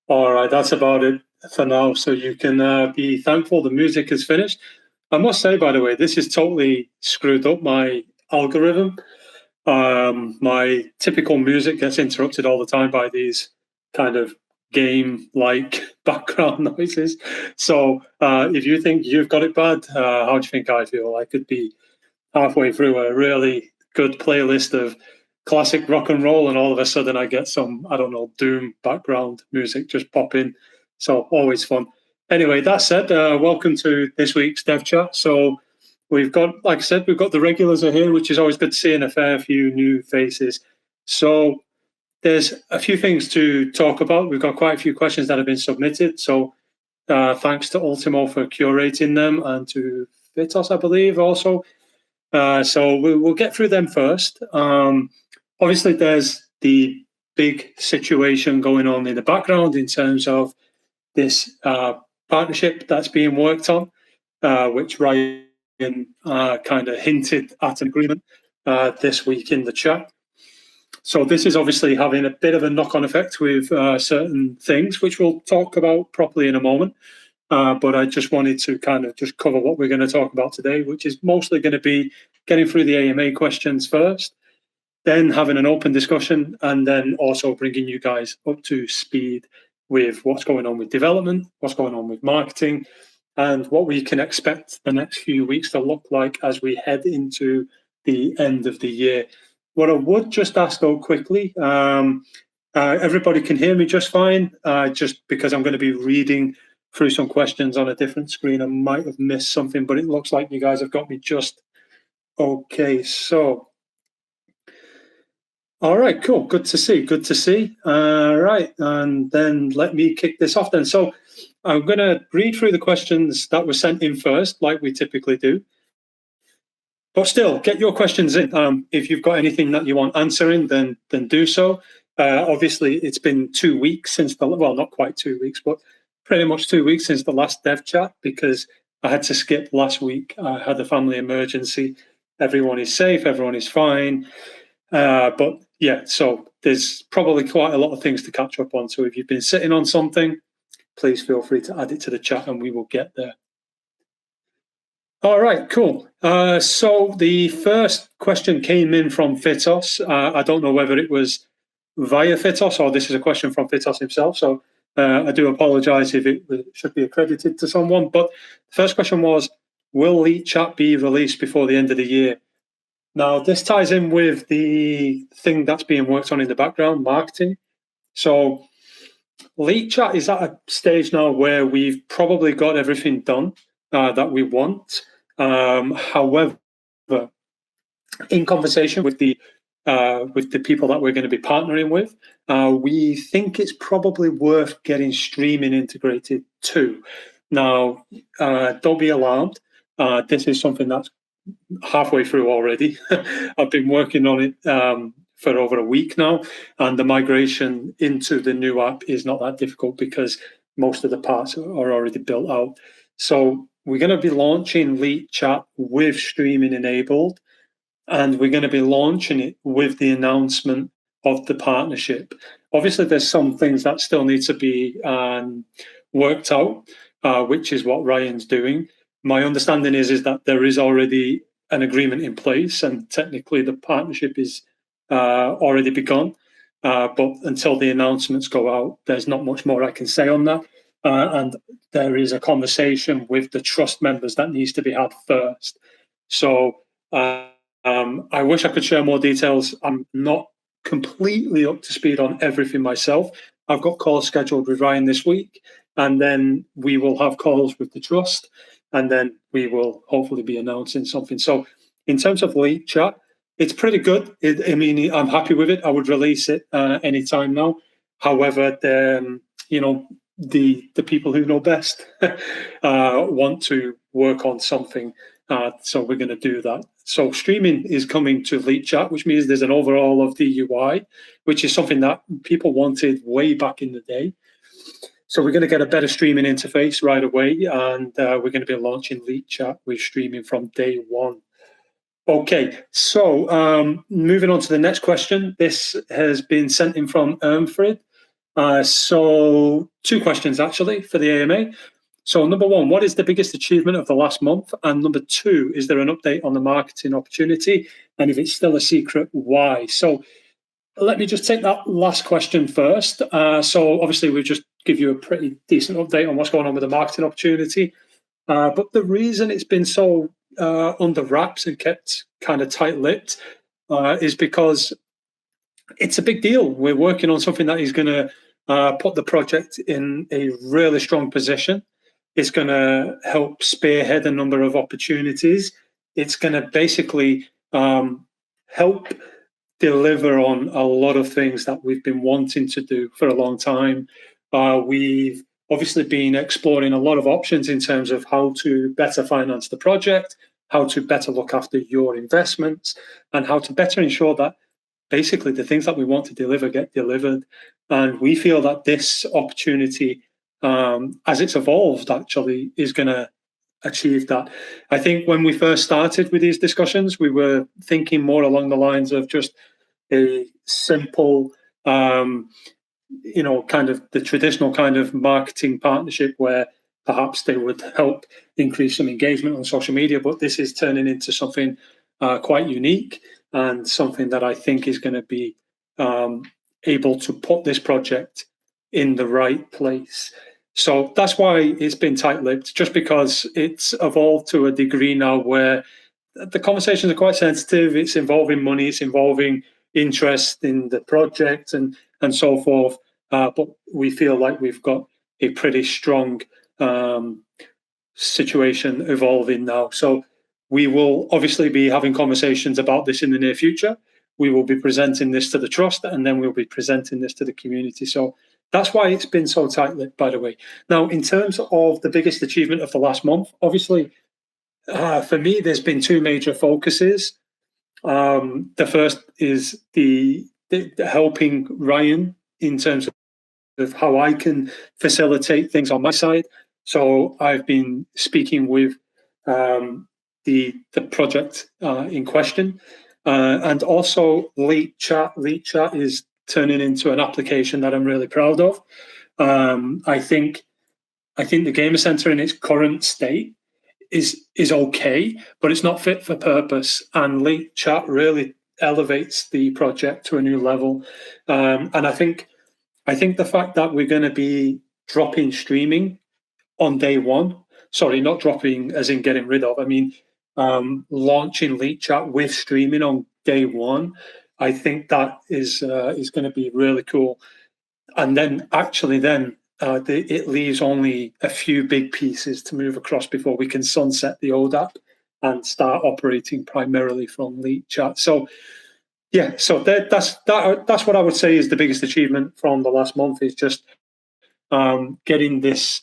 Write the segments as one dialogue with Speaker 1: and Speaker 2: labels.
Speaker 1: All right, that's about it for now. So you can be thankful the music is finished. I must say, by the way, this is totally screwed up my algorithm. My typical music gets interrupted all the time by these kind of game-like background noises. So if you think you've got it bad, how do you think I feel? I could be halfway through a really good playlist of classic rock and roll, and all of a sudden I get some, I don't know, doom background music just pop in. So always fun. Anyway, that said, welcome to this week's Dev Chat. So we've got, like I said, we've got the regulars are here, which is always good to see, and a fair few new faces. So there's a few things to talk about. We've got quite a few questions that have been submitted. So thanks to Ultimo for curating them, and to Vitos, I believe, also. So we'll get through them first. Obviously, there's the big situation going on in the background in terms of this partnership that's being worked on, which Ryan kind of hinted at an agreement this week in the chat. So this is obviously having a bit of a knock-on effect with certain things, which we'll talk about properly in a moment. But I just wanted to kind of just cover what we're going to talk about today, which is mostly going to be getting through the AMA questions first, then having an open discussion, and then also bringing you guys up to speed with what's going on with development, what's going on with marketing, and what we can expect the next few weeks to look like as we head into the end of the year. What I would just ask though quickly, everybody can hear me just fine, just because I'm going to be reading through some questions on a different screen. I might have missed something, but it looks like you guys have got me just okay. So, all right, cool. Good to see. Good to see. All right, and then let me kick this off then. So I'm going to read through the questions that were sent in first, like we typically do. But still, get your questions in. If you've got anything that you want answering, then do so. Obviously, it's been 2 weeks since well, not quite 2 weeks, but pretty much 2 weeks since the last Dev Chat, because I had to skip last week. I had a family emergency. Everyone is safe. Everyone is fine. But yeah, so there's probably quite a lot of things to catch up on. So if you've been sitting on something, please feel free to add it to the chat and we will get there. All right, cool. So the first question came in from Fitos. I don't know whether it was via Fitos or this is a question from Fitos himself. So I do apologize if it should be accredited to someone. But the first question was, will Leet Chat be released before the end of the year? Now, this ties in with the thing that's being worked on in the background, marketing. So Leet Chat is at a stage now where we've probably got everything done that we want. However, in conversation with the people that we're going to be partnering with, we think it's probably worth getting streaming integrated too. Now, don't be alarmed. This is something that's halfway through already. I've been working on it for over a week now, and the migration into the new app is not that difficult because most of the parts are already built out. So we're going to be launching Leet Chat with streaming enabled, and we're going to be launching it with the announcement of the partnership. Obviously, there's some things that still need to be worked out, which is what Ryan's doing. My understanding is that there is already an agreement in place, and technically the partnership is already begun. But until the announcements go out, there's not much more I can say on that. And there is a conversation with the trust members that needs to be had first. So I wish I could share more details. I'm not completely up to speed on everything myself. I've got calls scheduled with Ryan this week, and then we will have calls with the trust, and then we will hopefully be announcing something. So in terms of Leet Chat, it's pretty good. I mean, I'm happy with it. I would release it anytime now. However, the people who know best want to work on something. So we're going to do that. So streaming is coming to Leet Chat, which means there's an overhaul of the UI, which is something that people wanted way back in the day. So we're going to get a better streaming interface right away, and we're going to be launching Leet Chat with streaming from day one. Okay, so moving on to the next question. This has been sent in from Ermfrid. So 2 questions actually for the AMA. So number 1, what is the biggest achievement of the last month? And number 2, is there an update on the marketing opportunity? And if it's still a secret, why? So let me just take that last question first. So obviously we've just give you a pretty decent update on what's going on with the marketing opportunity. But the reason it's been so under wraps and kept kind of tight-lipped is because it's a big deal. We're working on something that is going to put the project in a really strong position. It's going to help spearhead a number of opportunities. It's going to basically help deliver on a lot of things that we've been wanting to do for a long time. We've obviously been exploring a lot of options in terms of how to better finance the project, how to better look after your investments, and how to better ensure that basically the things that we want to deliver get delivered. And we feel that this opportunity, as it's evolved, actually is going to achieve that. I think when we first started with these discussions, we were thinking more along the lines of just a simple, kind of the traditional kind of marketing partnership where perhaps they would help increase some engagement on social media. But this is turning into something quite unique and something that I think is going to be able to put this project in the right place. So that's why it's been tight-lipped, just because it's evolved to a degree now where the conversations are quite sensitive. It's involving money, it's involving interest in the project and so forth. But we feel like we've got a pretty strong situation evolving now. So we will obviously be having conversations about this in the near future. We will be presenting this to the trust, and then we'll be presenting this to the community. So that's why it's been so tight-lipped, by the way. Now, in terms of the biggest achievement of the last month, obviously, for me, there's been 2 major focuses. The first is the helping Ryan in terms of how I can facilitate things on my side. So I've been speaking with the project in question, and also Leet Chat. Leet Chat is turning into an application that I'm really proud of. I think the Gamer Centre in its current state is okay, but it's not fit for purpose. And Leet Chat really elevates the project to a new level. And I think the fact that we're going to be dropping streaming on day 1, sorry, not dropping as in getting rid of, I mean launching Leet Chat with streaming on day 1, I think that is going to be really cool. And then actually it leaves only a few big pieces to move across before we can sunset the old app and start operating primarily from Leet Chat. So yeah, so that's what I would say is the biggest achievement from the last month, is just getting this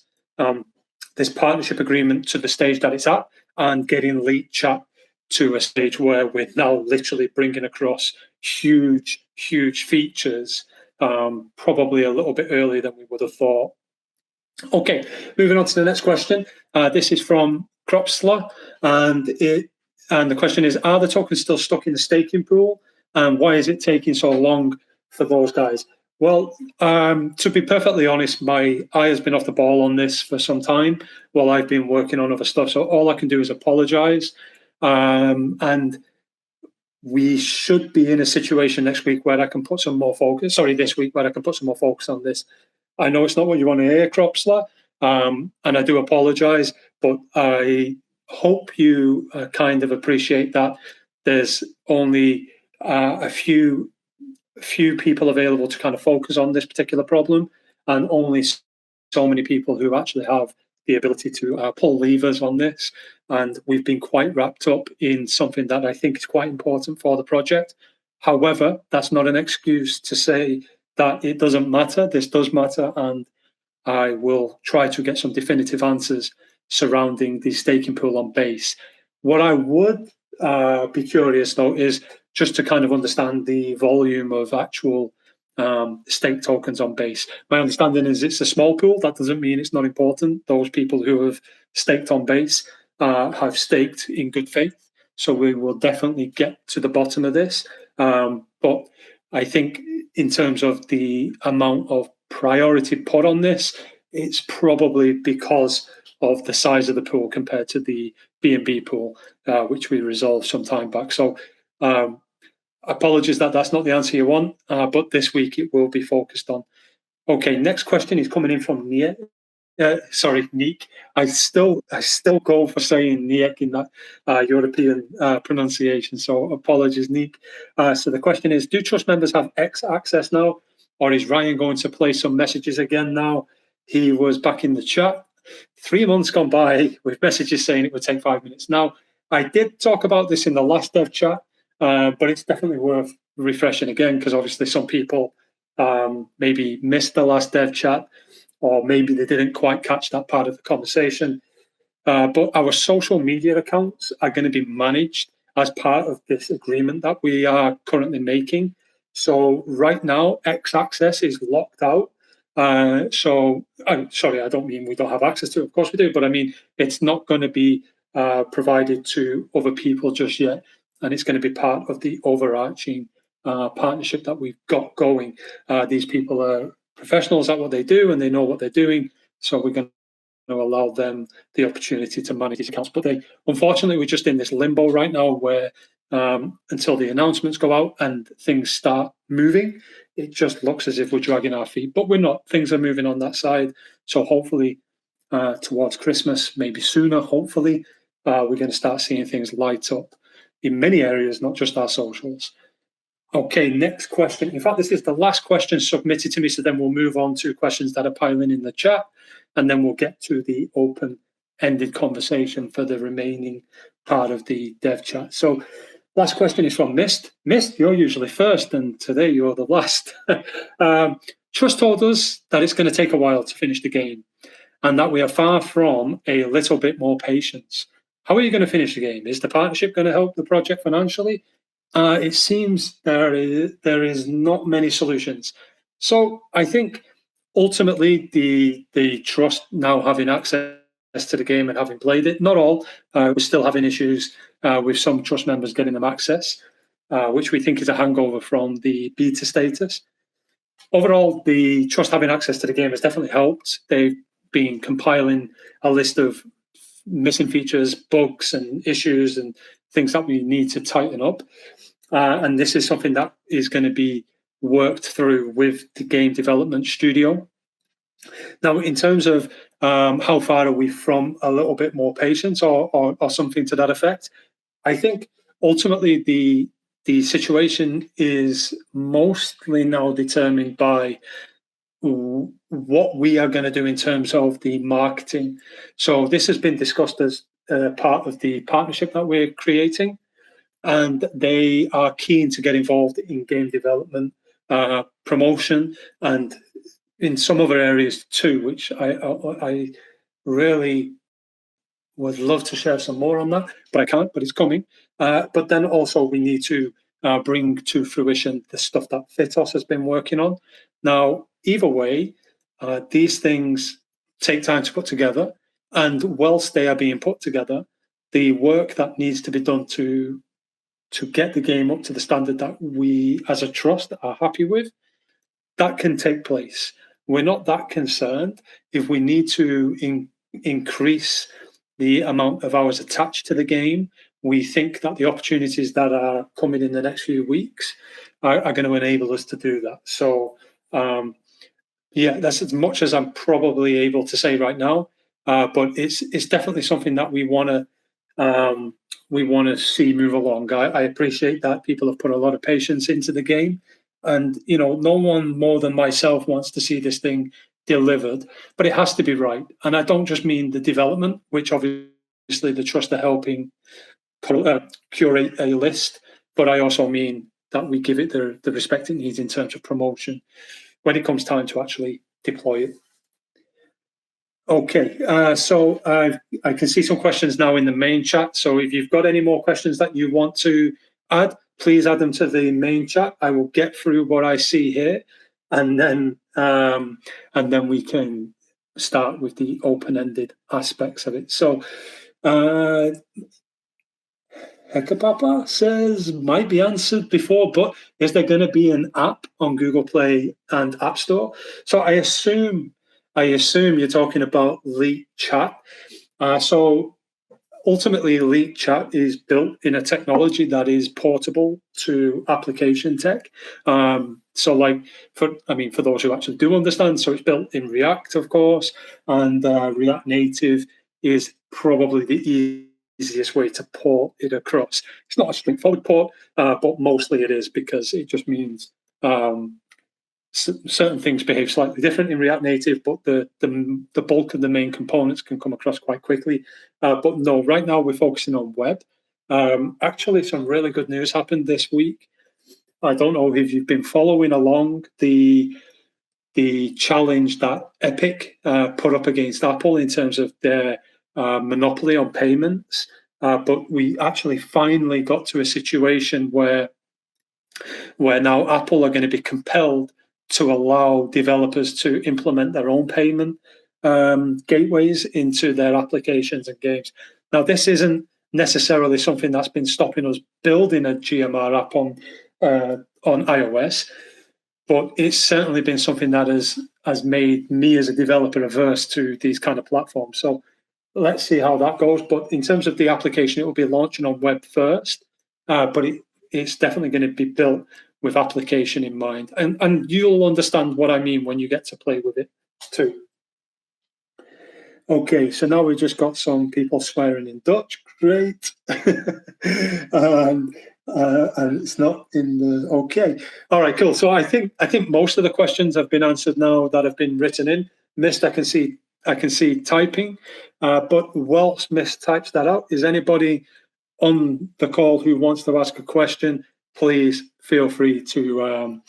Speaker 1: partnership agreement to the stage that it's at, and getting Leet Chat to a stage where we're now literally bringing across huge features, probably a little bit earlier than we would have thought. Okay, moving on to the next question. This is from Cropsler, and the question is: are the tokens still stuck in the staking pool, and why is it taking so long for those guys? Well, to be perfectly honest, my eye has been off the ball on this for some time while I've been working on other stuff. So all I can do is apologize. And we should be in a situation next week where I can put some more focus, this week, where I can put some more focus on this. I know it's not what you want to hear, Cropsler, and I do apologize, but I hope you kind of appreciate that there's only a few people available to kind of focus on this particular problem, and only so many people who actually have the ability to pull levers on this. And we've been quite wrapped up in something that I think is quite important for the project. However, that's not an excuse to say that it doesn't matter. This does matter, and I will try to get some definitive answers surrounding the staking pool on Base. What I would be curious, though, is just to kind of understand the volume of actual stake tokens on Base. My understanding is it's a small pool. That doesn't mean it's not important. Those people who have staked on Base have staked in good faith. So we will definitely get to the bottom of this. But I think in terms of the amount of priority put on this, it's probably because of the size of the pool compared to the B&B pool, which we resolved some time back. So apologies that that's not the answer you want, but this week it will be focused on. Okay, next question is coming in from Niek. Niek. I still go for saying Niek in that European pronunciation, so apologies, Niek. So the question is, do trust members have X access now, or is Ryan going to play some messages again now? He was back in the chat. 3 months gone by with messages saying it would take 5 minutes. Now, I did talk about this in the last dev chat, but it's definitely worth refreshing again, because obviously some people maybe missed the last dev chat, or maybe they didn't quite catch that part of the conversation. But our social media accounts are going to be managed as part of this agreement that we are currently making. So right now, X access is locked out. So I'm sorry, I don't mean we don't have access to it. Of course we do, but I mean, it's not going to be provided to other people just yet. And it's going to be part of the overarching partnership that we've got going. These people are professionals at what they do, and they know what they're doing. So we're going to allow them the opportunity to manage these accounts. But unfortunately, we're just in this limbo right now where until the announcements go out and things start moving, it just looks as if we're dragging our feet. But we're not. Things are moving on that side. So hopefully towards Christmas, maybe sooner, hopefully, we're going to start seeing things light up in many areas, not just our socials. Okay, next question. In fact, this is the last question submitted to me, so then we'll move on to questions that are piling in the chat, and then we'll get to the open-ended conversation for the remaining part of the dev chat. So last question is from Mist. Mist, you're usually first, and today you're the last. Trust told us that it's going to take a while to finish the game, and that we are far from a little bit more patience. How are you going to finish the game? Is the partnership going to help the project financially? It seems there is not many solutions. So I think ultimately the trust now having access to the game and having played it, not all, we're still having issues with some trust members getting them access, which we think is a hangover from the beta status. Overall, the trust having access to the game has definitely helped. They've been compiling a list of missing features, bugs and issues and things that we need to tighten up. And this is something that is going to be worked through with the game development studio. Now, in terms of how far are we from a little bit more patience or something to that effect, I think ultimately the situation is mostly now determined by what we are going to do in terms of the marketing. So this has been discussed as part of the partnership that we're creating, and they are keen to get involved in game development, promotion, and in some other areas too, which I really would love to share some more on that, but I can't, but it's coming. But then also we need to bring to fruition the stuff that Fitos has been working on. Now, either way, these things take time to put together, and whilst they are being put together, the work that needs to be done to get the game up to the standard that we as a trust are happy with, that can take place. We're not that concerned. If we need to increase the amount of hours attached to the game, we think that the opportunities that are coming in the next few weeks are going to enable us to do that. So yeah, that's as much as I'm probably able to say right now, but it's definitely something that we want to see move along. I appreciate that people have put a lot of patience into the game, and no one more than myself wants to see this thing delivered, but it has to be right. And I don't just mean the development, which obviously the trust are helping curate a list, but I also mean that we give it the respect it needs in terms of promotion when it comes time to actually deploy it. Okay, so I can see some questions now in the main chat. So if you've got any more questions that you want to add, please add them to the main chat. I will get through what I see here, and then we can start with the open-ended aspects of it. So Hekapapa says might be answered before, but is there going to be an app on Google Play and App Store? So I assume you're talking about Leet Chat. So ultimately, Leet Chat is built in a technology that is portable to application tech. So, like for those who actually do understand, so it's built in React, of course, and React Native is probably the easiest way to port it across. It's not a straightforward port, but mostly it is, because it just means certain things behave slightly different in React Native, but the bulk of the main components can come across quite quickly. But no, right now we're focusing on web. Actually, some really good news happened this week. I don't know if you've been following along the challenge that Epic put up against Apple in terms of their monopoly on payments. But we actually finally got to a situation where now Apple are going to be compelled to allow developers to implement their own payment gateways into their applications and games. Now, this isn't necessarily something that's been stopping us building a GMR app on iOS, but it's certainly been something that has made me as a developer averse to these kind of platforms. So let's see how that goes. But in terms of the application, it will be launching on web first, but it's definitely going to be built with application in mind. And you'll understand what I mean when you get to play with it too. Okay, so now we've just got some people swearing in Dutch. Great. And it's not in the okay. All right, cool. So I think most of the questions have been answered now that have been written in. Mist, I can see typing, but whilst Mist types that out, is anybody on the call who wants to ask a question? Please feel free to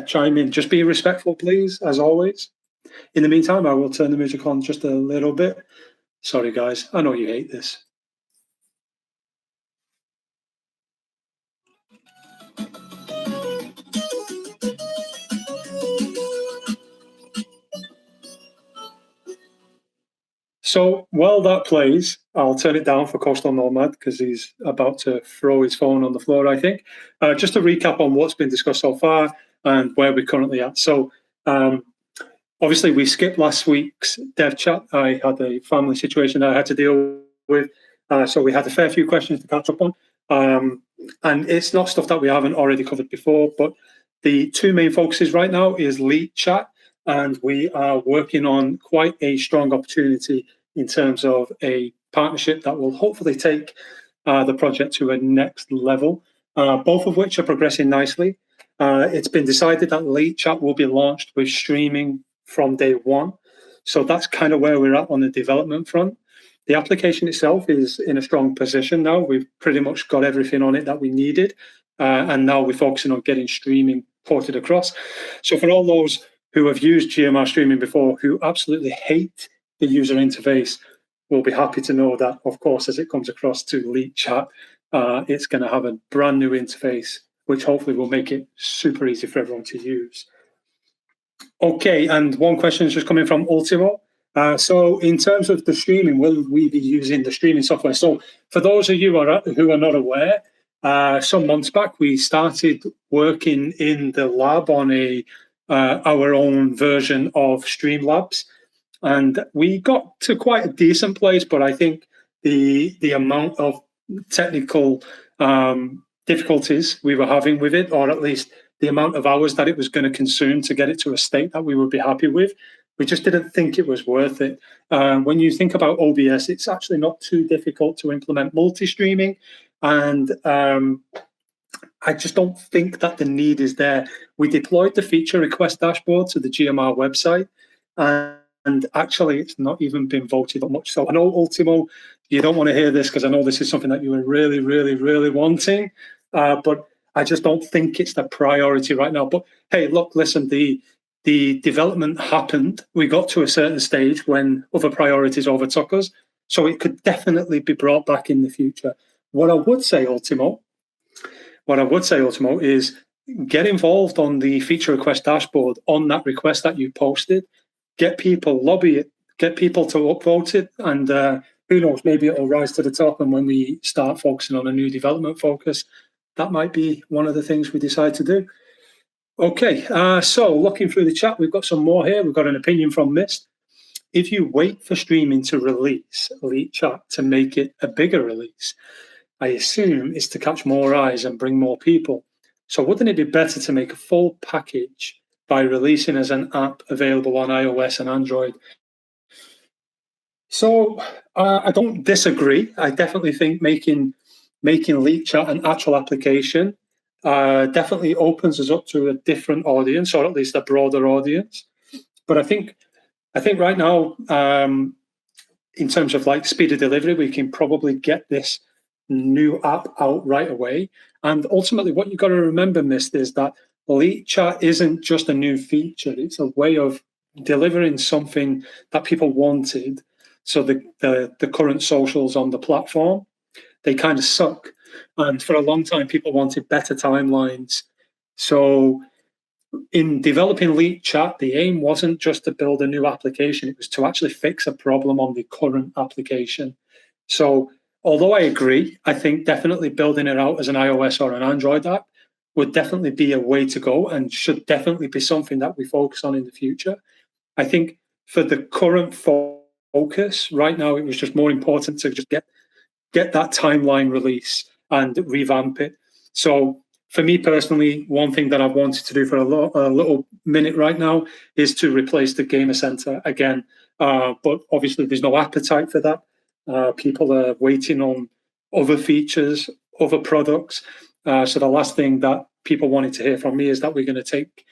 Speaker 1: chime in. Just be respectful, please, as always. In the meantime, I will turn the music on just a little bit. Sorry, guys. I know you hate this. So while that plays, I'll turn it down for Coastal Nomad because he's about to throw his phone on the floor, I think. Just to recap on what's been discussed so far and where we're currently at. So obviously, we skipped last week's dev chat. I had a family situation that I had to deal with. So we had a fair few questions to catch up on. And it's not stuff that we haven't already covered before, but the two main focuses right now is Leet Chat, and we are working on quite a strong opportunity in terms of a partnership that will hopefully take the project to a next level, both of which are progressing nicely. It's been decided that Leet Chat will be launched with streaming from day one. So that's kind of where we're at on the development front. The application itself is in a strong position now. We've pretty much got everything on it that we needed. And now we're focusing on getting streaming ported across. So for all those who have used GMR streaming before, who absolutely hate the user interface, will be happy to know that, of course, as it comes across to Leet Chat, it's going to have a brand new interface, which hopefully will make it super easy for everyone to use. Okay, and one question is just coming from Ultimo. So in terms of the streaming, will we be using the streaming software? So for those of you who are not aware, some months back, we started working in the lab on our own version of Streamlabs. And we got to quite a decent place, but I think the amount of technical difficulties we were having with it, or at least the amount of hours that it was going to consume to get it to a state that we would be happy with, we just didn't think it was worth it. When you think about OBS, it's actually not too difficult to implement multi-streaming, and I just don't think that the need is there. We deployed the feature request dashboard to the GMR website, and actually it's not even been voted on much. So I know, Ultimo, you don't want to hear this because I know this is something that you were really, really, really wanting, but I just don't think it's the priority right now. But hey, look, listen, the development happened. We got to a certain stage when other priorities overtook us. So it could definitely be brought back in the future. What I would say, Ultimo, is get involved on the feature request dashboard on that request that you posted. Get people, lobby it, get people to upvote it, and who knows, maybe it'll rise to the top, and when we start focusing on a new development focus, that might be one of the things we decide to do. Okay, so looking through the chat, we've got some more here. We've got an opinion from Mist. If you wait for streaming to release Leet Chat to make it a bigger release, I assume it's to catch more eyes and bring more people. So wouldn't it be better to make a full package by releasing as an app available on iOS and Android? So I don't disagree. I definitely think making Leet Chat an actual application definitely opens us up to a different audience, or at least a broader audience. But I think right now, in terms of like speed of delivery, we can probably get this new app out right away. And ultimately, what you've got to remember, Mist, is that Leet Chat isn't just a new feature. It's a way of delivering something that people wanted. So the current socials on the platform, they kind of suck. And for a long time, people wanted better timelines. So in developing Leet Chat, the aim wasn't just to build a new application. It was to actually fix a problem on the current application. So although I agree, I think definitely building it out as an iOS or an Android app would definitely be a way to go and should definitely be something that we focus on in the future. I think for the current focus right now, it was just more important to just get that timeline release and revamp it. So for me personally, one thing that I've wanted to do for a little minute right now is to replace the Gamer Center again. But obviously there's no appetite for that. People are waiting on other features, other products. So the last thing that people wanted to hear from me is that we're going to take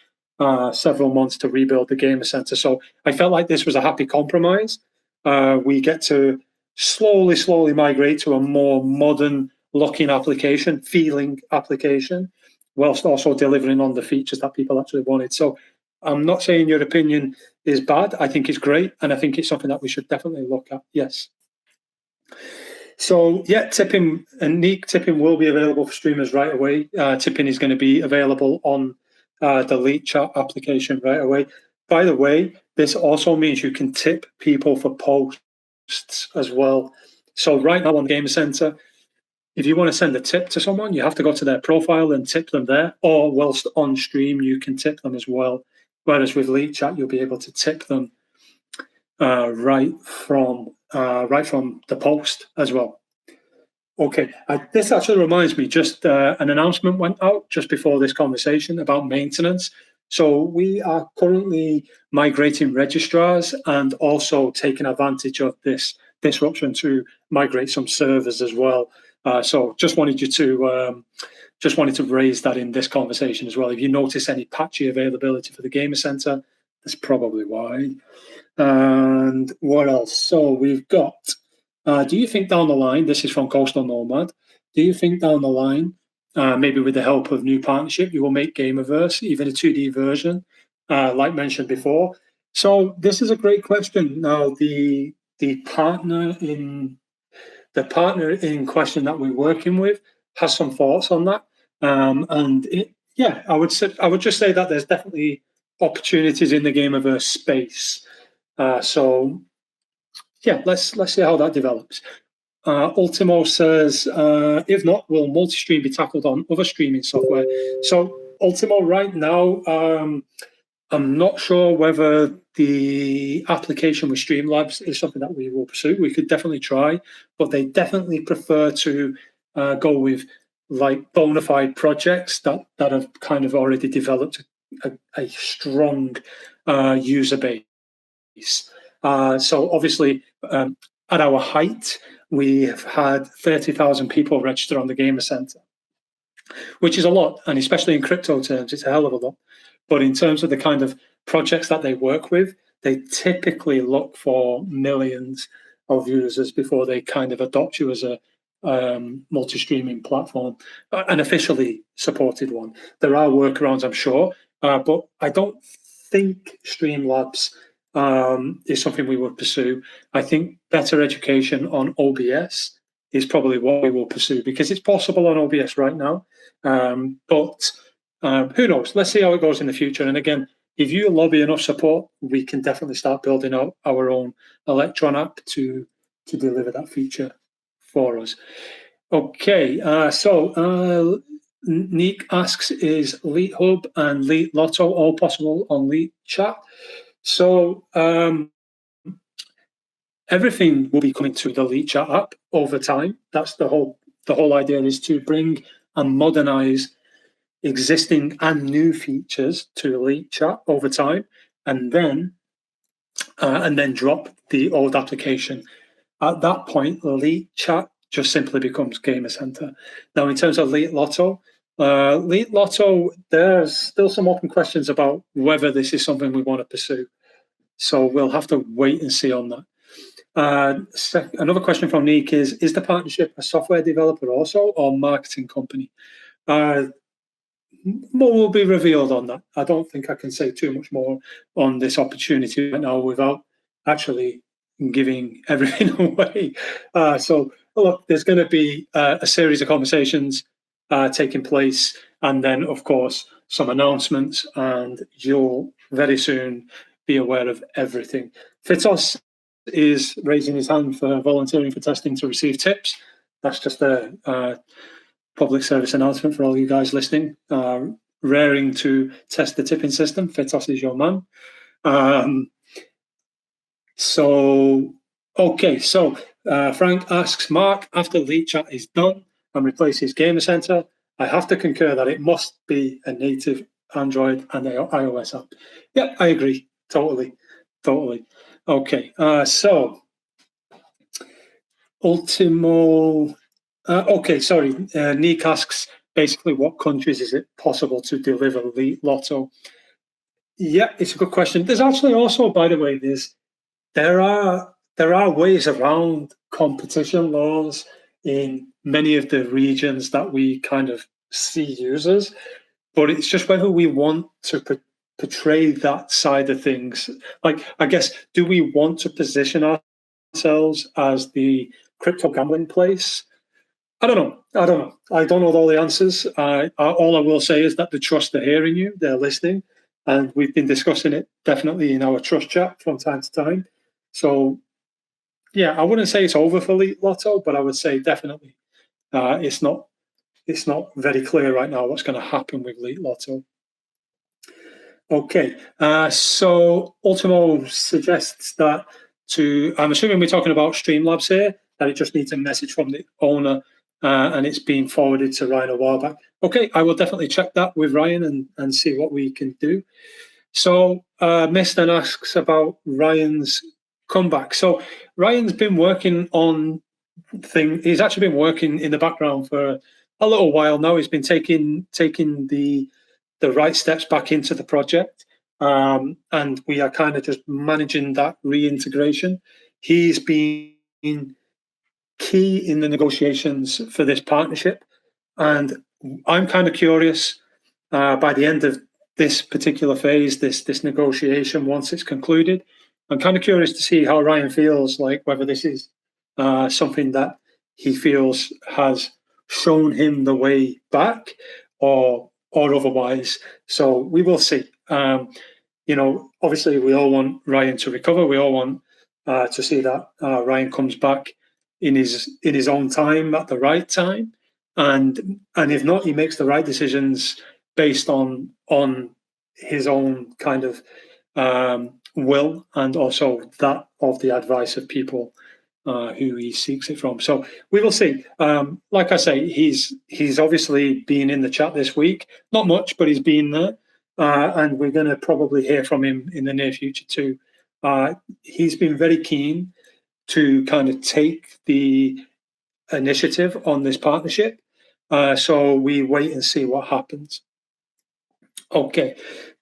Speaker 1: several months to rebuild the Gamer Center. So I felt like this was a happy compromise. We get to slowly migrate to a more modern looking application, feeling application, whilst also delivering on the features that people actually wanted. So I'm not saying your opinion is bad. I think it's great. And I think it's something that we should definitely look at. Yes. So yeah, tipping and Neek tipping will be available for streamers right away. Tipping is going to be available on the Leet Chat application right away. By the way, this also means you can tip people for posts as well. So right now on Game Center, if you want to send a tip to someone, you have to go to their profile and tip them there, or whilst on stream, you can tip them as well. Whereas with Leet Chat, you'll be able to tip them right from the post as well. Okay, this actually reminds me, just an announcement went out just before this conversation about maintenance. So we are currently migrating registrars and also taking advantage of this disruption to migrate some servers as well. So just wanted to raise that in this conversation as well. If you notice any patchy availability for the Gamer Center, that's probably why. And what else? So we've got, do you think down the line, this is from Coastal Nomad, do you think down the line, maybe with the help of new partnership, you will make Gamerverse, even a 2D version, like mentioned before? So this is a great question. Now, the partner in question that we're working with has some thoughts on that. I would just say that there's definitely opportunities in the Gamerverse space. So yeah, let's see how that develops. Ultimo says, if not, will multi-stream be tackled on other streaming software? So Ultimo, right now, I'm not sure whether the application with Streamlabs is something that we will pursue. We could definitely try, but they definitely prefer to go with like bona fide projects that have kind of already developed a strong user base. So obviously, at our height, we have had 30,000 people register on the Gamer Center, which is a lot, and especially in crypto terms, it's a hell of a lot. But in terms of the kind of projects that they work with, they typically look for millions of users before they kind of adopt you as a multi-streaming platform, an officially supported one. There are workarounds, I'm sure, but I don't think Streamlabs is something we would pursue. I think better education on OBS is probably what we will pursue, because it's possible on OBS right now. But who knows? Let's see how it goes in the future. And again, if you lobby enough support, we can definitely start building out our own Electron app to to deliver that feature for us. Okay, so Nick asks, is Leet Hub and Leet Lotto all possible on Leet Chat? So everything will be coming to the Leet Chat app over time. That's the whole idea, is to bring and modernize existing and new features to Leet Chat over time, and then drop the old application. At that point, Leet Chat just simply becomes Gamer Center. Now, in terms of Leet Lotto, there's still some open questions about whether this is something we want to pursue. So we'll have to wait and see on that. Another question from Nick is the partnership a software developer also, or marketing company? More will be revealed on that. I don't think I can say too much more on this opportunity right now without actually giving everything away. So look, there's going to be a series of conversations taking place, and then of course some announcements, and you'll very soon be aware of everything. Fitos is raising his hand for volunteering for testing to receive tips. That's just a public service announcement for all you guys listening. Raring to test the tipping system. Fitos is your man. Frank asks, Mark, after Leet Chat is done and replaces Gamer Center, I have to concur that it must be a native Android and iOS app. Yeah, I agree. Totally. Okay, so Ultimo. Nick asks, basically, what countries is it possible to deliver Leet Lotto? Yeah, it's a good question. There's actually also, by the way, there are ways around competition laws in many of the regions that we kind of see users, but it's just whether we want to portray that side of things. Like, I guess, do we want to position ourselves as the crypto gambling place? I don't know. I don't know all the answers. All I will say is that the trust are hearing you, they're listening, and we've been discussing it definitely in our trust chat from time to time. So, yeah, I wouldn't say it's over for Leet Lotto, but I would say definitely it's not very clear right now what's going to happen with Leet Lotto. Okay, so Ultimo suggests that I'm assuming we're talking about Streamlabs here, that it just needs a message from the owner and it's been forwarded to Ryan a while back. Okay, I will definitely check that with Ryan and see what we can do. So Miss then asks about Ryan's comeback. So Ryan's been working on he's actually been working in the background for a little while now. He's been taking the right steps back into the project, and we are kind of just managing that reintegration. He's been key in the negotiations for this partnership, and I'm kind of curious by the end of this particular phase, this negotiation, once it's concluded, I'm kind of curious to see how Ryan feels, like whether this is something that he feels has shown him the way back or otherwise. So we will see. Obviously we all want Ryan to recover. We all want to see that Ryan comes back in his own time at the right time, and if not, he makes the right decisions based on his own kind of will, and also that of the advice of people who he seeks it from. So we will see. Like I say, he's obviously been in the chat this week. Not much, but he's been there, and we're going to probably hear from him in the near future too. He's been very keen to kind of take the initiative on this partnership. So we wait and see what happens. Okay,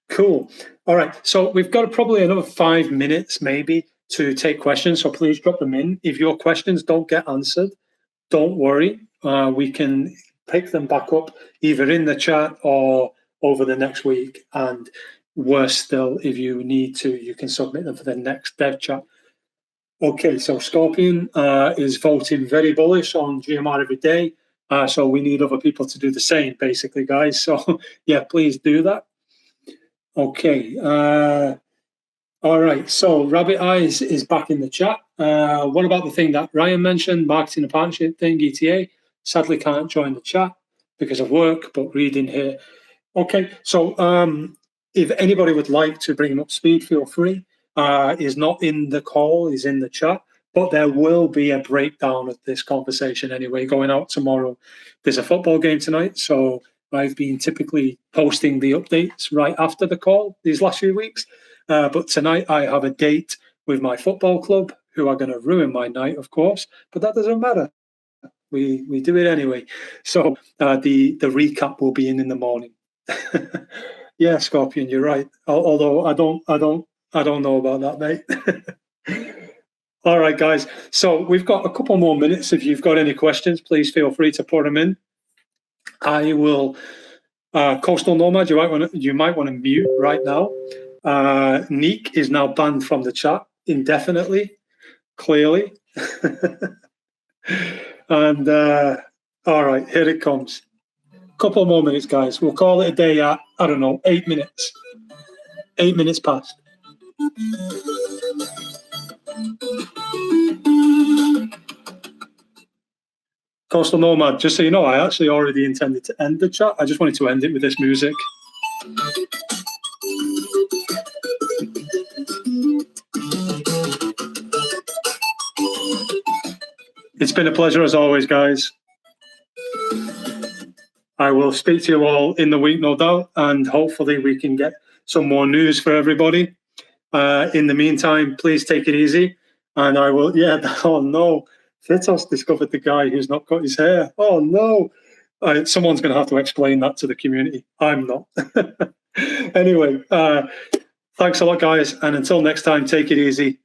Speaker 1: cool. All right, so we've got probably another 5 minutes maybe to take questions, so please drop them in. If your questions don't get answered, don't worry. We can pick them back up either in the chat or over the next week, and worse still, if you need to, you can submit them for the next dev chat. Okay, so Scorpion is voting very bullish on GMR every day. So we need other people to do the same, basically, guys. So yeah, please do that. Okay. All right, so Rabbit Eyes is back in the chat. What about the thing that Ryan mentioned, marketing and partnership thing, ETA? Sadly can't join the chat because of work, but reading here. Okay, so if anybody would like to bring him up to speed, feel free. He's not in the call, he's in the chat, but there will be a breakdown of this conversation anyway, going out tomorrow. There's a football game tonight, so I've been typically posting the updates right after the call these last few weeks. But tonight I have a date with my football club, who are going to ruin my night, of course, but that doesn't matter. We do it anyway. So the recap will be in the morning. Yeah, Scorpion, you're right. Although I don't know about that, mate. All right, guys. So we've got a couple more minutes. If you've got any questions, please feel free to put them in. I will. Coastal Nomad, you might want to mute right now. Neek is now banned from the chat indefinitely, clearly. And all right, here it comes. Couple more minutes, guys. We'll call it a day at, I don't know, 8 minutes. 8 minutes past. Coastal Nomad, just so you know, I actually already intended to end the chat. I just wanted to end it with this music. It's been a pleasure as always, guys. I will speak to you all in the week, no doubt, and hopefully we can get some more news for everybody. In the meantime, please take it easy. And I will, oh no, Fitos discovered the guy who's not got his hair. Oh no. Someone's going to have to explain that to the community. I'm not. Anyway, thanks a lot, guys. And until next time, take it easy.